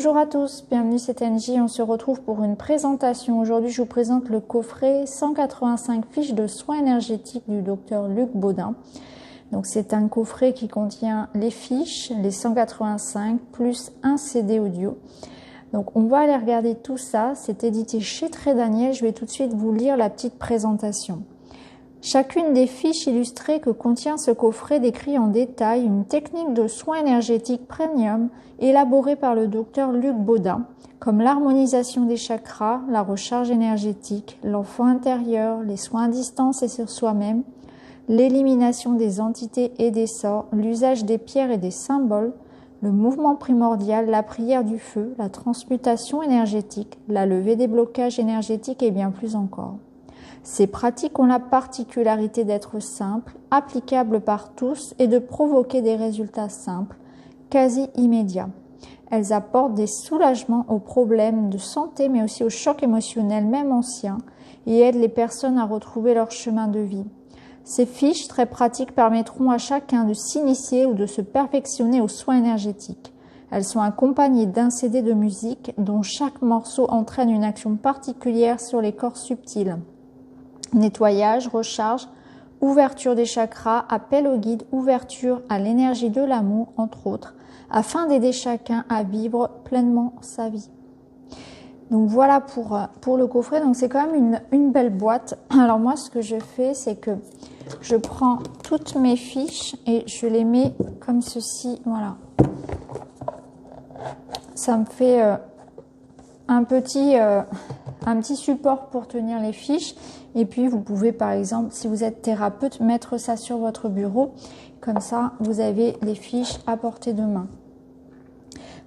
Bonjour à tous, bienvenue c'est NJ, on se retrouve pour une présentation. Aujourd'hui je vous présente le coffret 185 fiches de soins énergétiques du docteur Luc Baudin. Donc c'est un coffret qui contient les fiches, les 185 plus un CD audio. Donc on va aller regarder tout ça, c'est édité chez Très Daniel, je vais tout de suite vous lire la petite présentation. Chacune des fiches illustrées que contient ce coffret décrit en détail une technique de soins énergétiques premium élaborée par le docteur Luc Baudin, comme l'harmonisation des chakras, la recharge énergétique, l'enfant intérieur, les soins à distance et sur soi-même, l'élimination des entités et des sorts, l'usage des pierres et des symboles, le mouvement primordial, la prière du feu, la transmutation énergétique, la levée des blocages énergétiques et bien plus encore. Ces pratiques ont la particularité d'être simples, applicables par tous et de provoquer des résultats simples, quasi immédiats. Elles apportent des soulagements aux problèmes de santé mais aussi aux chocs émotionnels même anciens et aident les personnes à retrouver leur chemin de vie. Ces fiches très pratiques permettront à chacun de s'initier ou de se perfectionner aux soins énergétiques. Elles sont accompagnées d'un CD de musique dont chaque morceau entraîne une action particulière sur les corps subtils. Nettoyage, recharge, ouverture des chakras, appel au guide, ouverture à l'énergie de l'amour, entre autres, afin d'aider chacun à vivre pleinement sa vie. Donc voilà pour le coffret. Donc c'est quand même une belle boîte. Alors moi, ce que je fais, c'est que je prends toutes mes fiches et je les mets comme ceci. Voilà. Ça me fait un petit support pour tenir les fiches. Et puis, vous pouvez, par exemple, si vous êtes thérapeute, mettre ça sur votre bureau. Comme ça, vous avez les fiches à portée de main.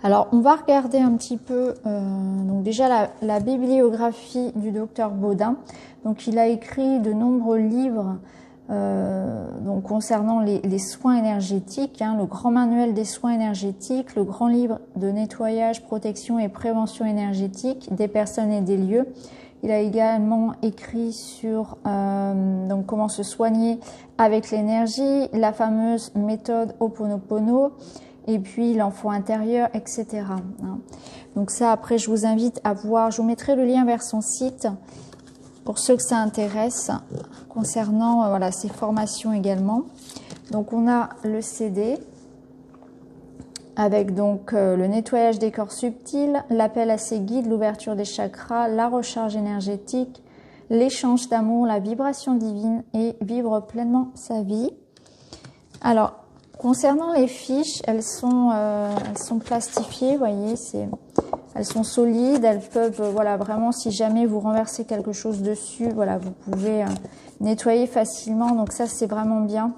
Alors, on va regarder un petit peu, donc déjà la bibliographie du docteur Baudin. Donc, il a écrit de nombreux livres donc concernant les soins énergétiques, le grand manuel des soins énergétiques, le grand livre de nettoyage, protection et prévention énergétique des personnes et des lieux. Il a également écrit sur donc comment se soigner avec l'énergie, la fameuse méthode Ho'oponopono, et puis l'enfant intérieur, etc. Donc ça, après, je vous invite à voir, je vous mettrai le lien vers son site pour ceux que ça intéresse, concernant voilà, ses formations également. Donc on a le CD, avec donc le nettoyage des corps subtils, l'appel à ses guides, l'ouverture des chakras, la recharge énergétique, l'échange d'amour, la vibration divine et vivre pleinement sa vie. Alors, concernant les fiches, elles sont plastifiées, vous voyez, elles sont solides, elles peuvent, voilà, vraiment, si jamais vous renversez quelque chose dessus, voilà, vous pouvez nettoyer facilement, donc ça, c'est vraiment bien.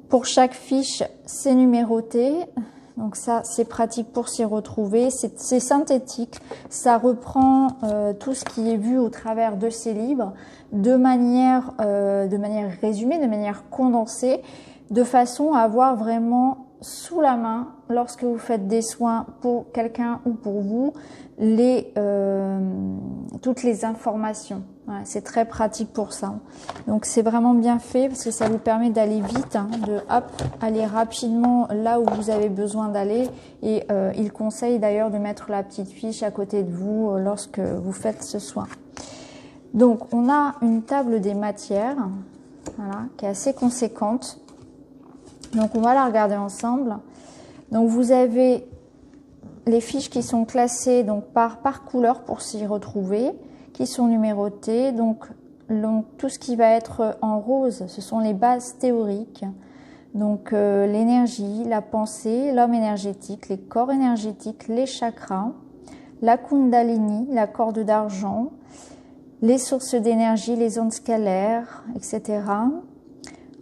Pour chaque fiche, c'est numéroté, donc ça c'est pratique pour s'y retrouver, c'est synthétique, ça reprend tout ce qui est vu au travers de ces livres de manière résumée, de manière condensée, de façon à avoir vraiment sous la main, lorsque vous faites des soins pour quelqu'un ou pour vous, toutes les informations. Ouais, c'est très pratique pour ça. Donc c'est vraiment bien fait parce que ça vous permet d'aller vite, de aller rapidement là où vous avez besoin d'aller. Et il conseille d'ailleurs de mettre la petite fiche à côté de vous lorsque vous faites ce soin. Donc on a une table des matières, voilà, qui est assez conséquente. Donc on va la regarder ensemble. Donc vous avez les fiches qui sont classées donc par couleur pour s'y retrouver, qui sont numérotées. Donc tout ce qui va être en rose, ce sont les bases théoriques. Donc l'énergie, la pensée, l'homme énergétique, les corps énergétiques, les chakras, la kundalini, la corde d'argent, les sources d'énergie, les ondes scalaires, etc.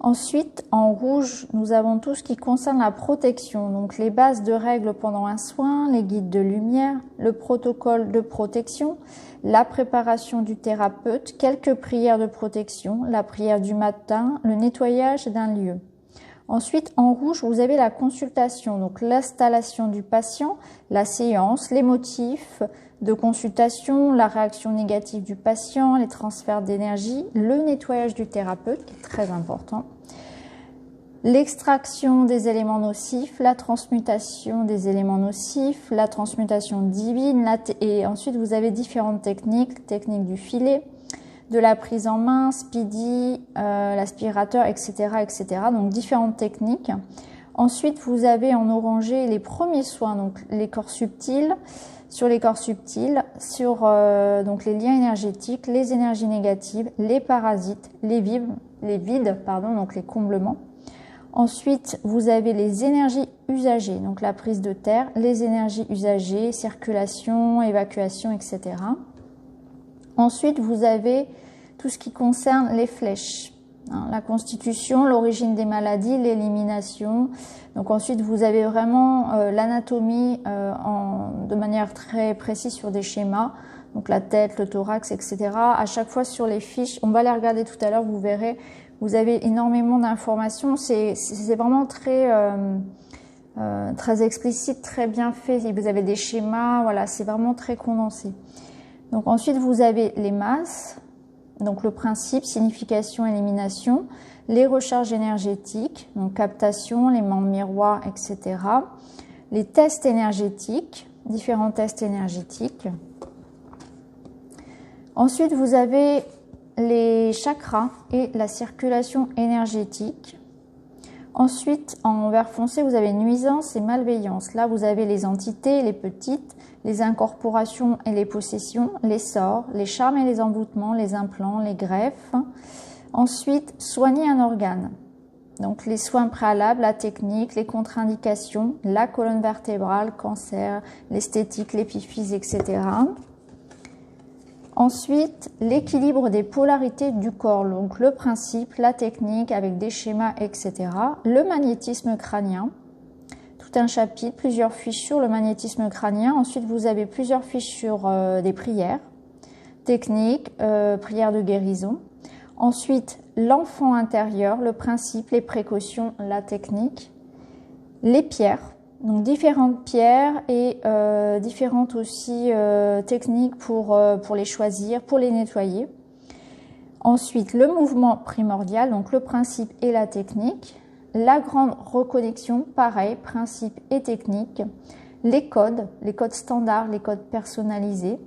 Ensuite, en rouge, nous avons tout ce qui concerne la protection, donc les bases de règles pendant un soin, les guides de lumière, le protocole de protection, la préparation du thérapeute, quelques prières de protection, la prière du matin, le nettoyage d'un lieu. Ensuite, en rouge, vous avez la consultation, donc l'installation du patient, la séance, les motifs de consultation, la réaction négative du patient, les transferts d'énergie, le nettoyage du thérapeute, qui est très important, l'extraction des éléments nocifs, la transmutation des éléments nocifs, la transmutation divine, et ensuite vous avez différentes techniques, technique du filet, de la prise en main, speedy, l'aspirateur, etc., etc. Donc différentes techniques. Ensuite, vous avez en orangé les premiers soins, donc les corps subtils, sur les corps subtils, sur donc les liens énergétiques, les énergies négatives, les parasites, les vides, pardon, donc les comblements. Ensuite, vous avez les énergies usagées, donc la prise de terre, les énergies usagées, circulation, évacuation, etc. Ensuite, vous avez tout ce qui concerne les flèches, hein, la constitution, l'origine des maladies, l'élimination. Donc ensuite, vous avez vraiment l'anatomie de manière très précise sur des schémas, donc la tête, le thorax, etc. À chaque fois sur les fiches, on va les regarder tout à l'heure, vous verrez. Vous avez énormément d'informations, c'est vraiment très explicite, très bien fait. Vous avez des schémas, voilà, c'est vraiment très condensé. Donc ensuite vous avez les masses, donc le principe, signification, élimination, les recharges énergétiques, donc captation, les membres miroirs, etc. Les tests énergétiques, différents tests énergétiques. Ensuite vous avez les chakras et la circulation énergétique. Ensuite, en vert foncé, vous avez nuisance et malveillance. Là, vous avez les entités, les petites, les incorporations et les possessions, les sorts, les charmes et les envoûtements, les implants, les greffes. Ensuite, soigner un organe. Donc, les soins préalables, la technique, les contre-indications, la colonne vertébrale, cancer, l'esthétique, l'épiphyse, etc. Ensuite, l'équilibre des polarités du corps, donc le principe, la technique avec des schémas, etc. Le magnétisme crânien, tout un chapitre, plusieurs fiches sur le magnétisme crânien. Ensuite, vous avez plusieurs fiches sur des prières, techniques, prières de guérison. Ensuite, l'enfant intérieur, le principe, les précautions, la technique. Les pierres. Donc différentes pierres et différentes aussi techniques pour les choisir, pour les nettoyer. Ensuite, le mouvement primordial, donc le principe et la technique. La grande reconnexion, pareil, principe et technique. Les codes standards, les codes personnalisés.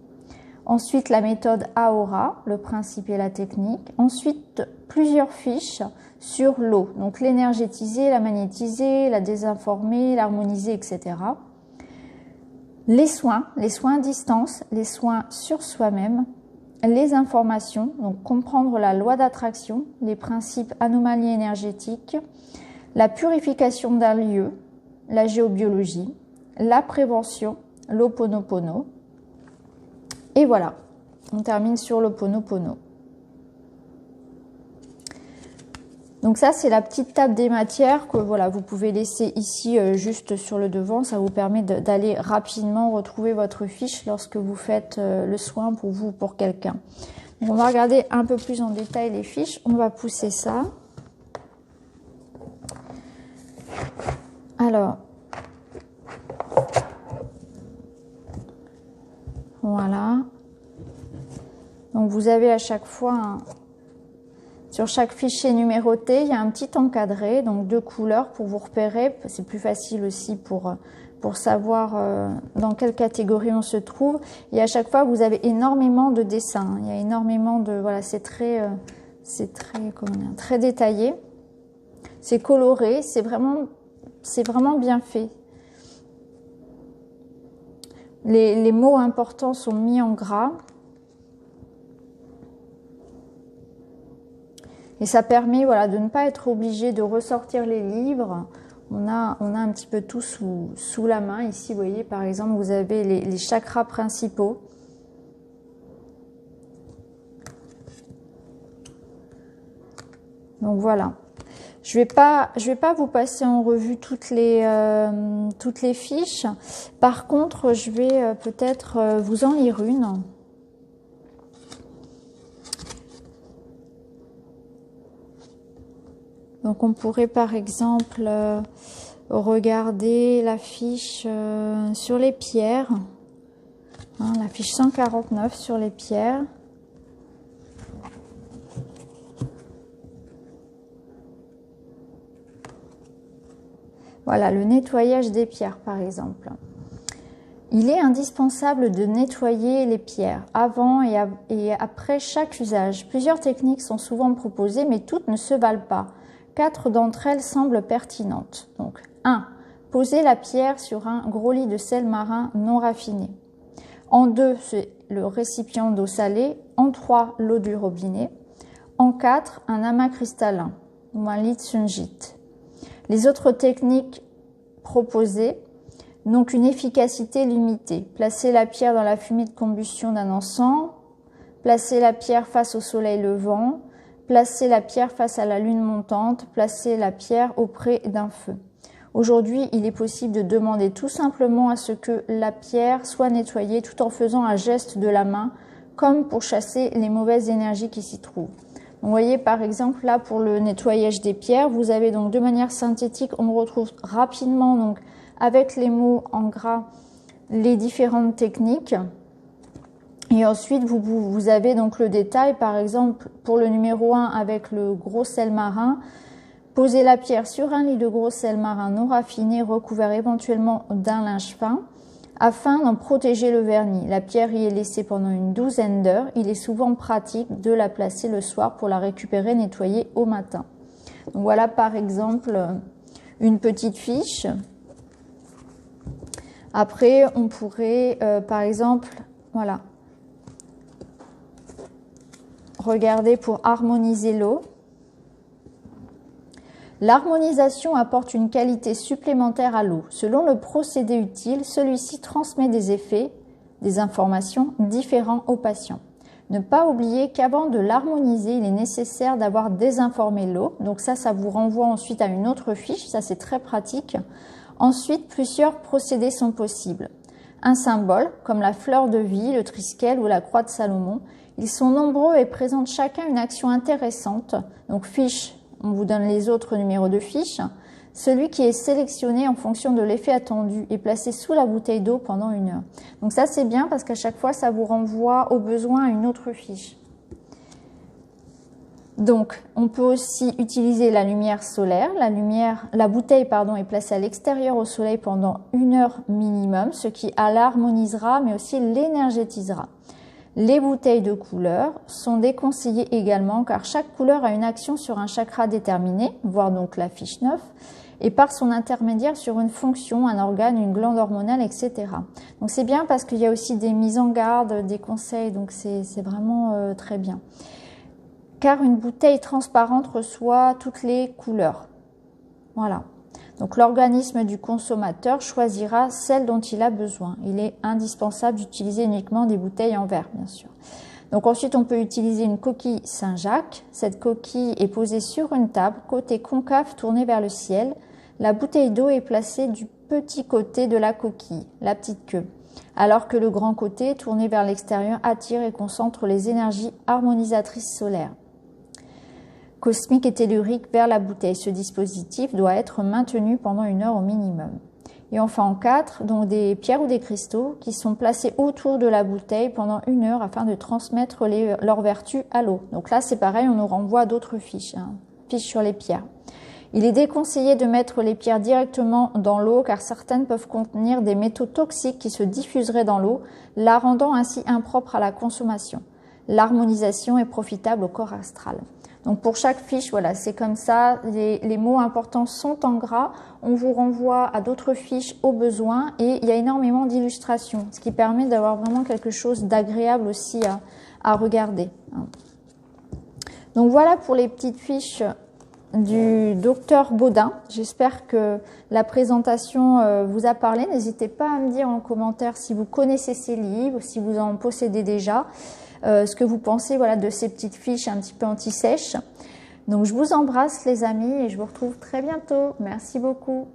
Ensuite, la méthode Aura, le principe et la technique. Ensuite, plusieurs fiches sur l'eau, donc l'énergétiser, la magnétiser, la désinformer, l'harmoniser, etc. Les soins à distance, les soins sur soi-même, les informations, donc comprendre la loi d'attraction, les principes anomalies énergétiques, la purification d'un lieu, la géobiologie, la prévention, l'Ho'oponopono. Et voilà, on termine sur l'Ho'oponopono. Donc ça, c'est la petite table des matières que voilà, vous pouvez laisser ici juste sur le devant. Ça vous permet d'aller rapidement retrouver votre fiche lorsque vous faites le soin pour vous ou pour quelqu'un. On va regarder un peu plus en détail les fiches. On va pousser ça. Alors, voilà. Donc vous avez à chaque fois sur chaque fichier numéroté, il y a un petit encadré, donc 2 couleurs pour vous repérer. C'est plus facile aussi pour savoir dans quelle catégorie on se trouve. Et à chaque fois, vous avez énormément de dessins. Il y a énormément de... Voilà, c'est très détaillé. C'est coloré, c'est vraiment bien fait. Les mots importants sont mis en gras. Et ça permet voilà, de ne pas être obligé de ressortir les livres. On a un petit peu tout sous la main. Ici, vous voyez, par exemple, vous avez les chakras principaux. Donc voilà. Je vais pas vous passer en revue toutes les fiches. Par contre, je vais peut-être vous en lire une. Donc on pourrait par exemple regarder la fiche sur les pierres, hein, la fiche 149 sur les pierres. Voilà, le nettoyage des pierres par exemple. Il est indispensable de nettoyer les pierres avant et après chaque usage. Plusieurs techniques sont souvent proposées, mais toutes ne se valent pas. 4 d'entre elles semblent pertinentes. Donc, 1. Poser la pierre sur un gros lit de sel marin non raffiné. En 2, c'est le récipient d'eau salée. En 3, l'eau du robinet. En 4, un amas cristallin ou un lit de sungite. Les autres techniques proposées n'ont qu'une efficacité limitée. Placer la pierre dans la fumée de combustion d'un encens, placer la pierre face au soleil levant, placer la pierre face à la lune montante, placer la pierre auprès d'un feu. Aujourd'hui, il est possible de demander tout simplement à ce que la pierre soit nettoyée tout en faisant un geste de la main, comme pour chasser les mauvaises énergies qui s'y trouvent. Vous voyez par exemple là pour le nettoyage des pierres, vous avez donc de manière synthétique, on retrouve rapidement donc avec les mots en gras les différentes techniques. Et ensuite vous avez donc le détail, par exemple pour le numéro 1 avec le gros sel marin. Posez la pierre sur un lit de gros sel marin non raffiné recouvert éventuellement d'un linge fin afin d'en protéger le vernis. La pierre y est laissée pendant une douzaine d'heures. Il est souvent pratique de la placer le soir pour la récupérer nettoyer au matin. Donc voilà par exemple une petite fiche. Après on pourrait par exemple voilà, regarder pour harmoniser l'eau. L'harmonisation apporte une qualité supplémentaire à l'eau. Selon le procédé utile, celui-ci transmet des effets, des informations différents aux patients. Ne pas oublier qu'avant de l'harmoniser, il est nécessaire d'avoir désinformé l'eau. Donc ça vous renvoie ensuite à une autre fiche. Ça, c'est très pratique. Ensuite, plusieurs procédés sont possibles. Un symbole, comme la fleur de vie, le triskel ou la croix de Salomon. Ils sont nombreux et présentent chacun une action intéressante. Donc fiche, on vous donne les autres numéros de fiches. Celui qui est sélectionné en fonction de l'effet attendu est placé sous la bouteille d'eau pendant 1 heure. Donc ça c'est bien parce qu'à chaque fois ça vous renvoie au besoin à une autre fiche. Donc on peut aussi utiliser la lumière solaire. La bouteille est placée à l'extérieur au soleil pendant 1 heure minimum, ce qui l'harmonisera mais aussi l'énergétisera. Les bouteilles de couleur sont déconseillées également car chaque couleur a une action sur un chakra déterminé, voire donc la fiche 9, et par son intermédiaire sur une fonction, un organe, une glande hormonale, etc. Donc c'est bien parce qu'il y a aussi des mises en garde, des conseils, donc c'est vraiment très bien. Car une bouteille transparente reçoit toutes les couleurs. Voilà. Donc l'organisme du consommateur choisira celle dont il a besoin. Il est indispensable d'utiliser uniquement des bouteilles en verre, bien sûr. Donc ensuite, on peut utiliser une coquille Saint-Jacques. Cette coquille est posée sur une table, côté concave tourné vers le ciel. La bouteille d'eau est placée du petit côté de la coquille, la petite queue, alors que le grand côté, tourné vers l'extérieur, attire et concentre les énergies harmonisatrices solaires, cosmique et tellurique vers la bouteille. Ce dispositif doit être maintenu pendant 1 heure au minimum. Et enfin en 4, donc des pierres ou des cristaux qui sont placés autour de la bouteille pendant 1 heure afin de transmettre leurs vertus à l'eau. Donc là c'est pareil, on nous renvoie à d'autres fiches, fiches sur les pierres. Il est déconseillé de mettre les pierres directement dans l'eau car certaines peuvent contenir des métaux toxiques qui se diffuseraient dans l'eau, la rendant ainsi impropre à la consommation. L'harmonisation est profitable au corps astral. Donc pour chaque fiche, voilà, c'est comme ça, les mots importants sont en gras, on vous renvoie à d'autres fiches au besoin et il y a énormément d'illustrations, ce qui permet d'avoir vraiment quelque chose d'agréable aussi à regarder. Donc voilà pour les petites fiches du docteur Baudin. J'espère que la présentation vous a parlé. N'hésitez pas à me dire en commentaire si vous connaissez ces livres, si vous en possédez déjà. Ce que vous pensez voilà, de ces petites fiches un petit peu anti-sèches. Donc je vous embrasse les amis et je vous retrouve très bientôt. Merci beaucoup.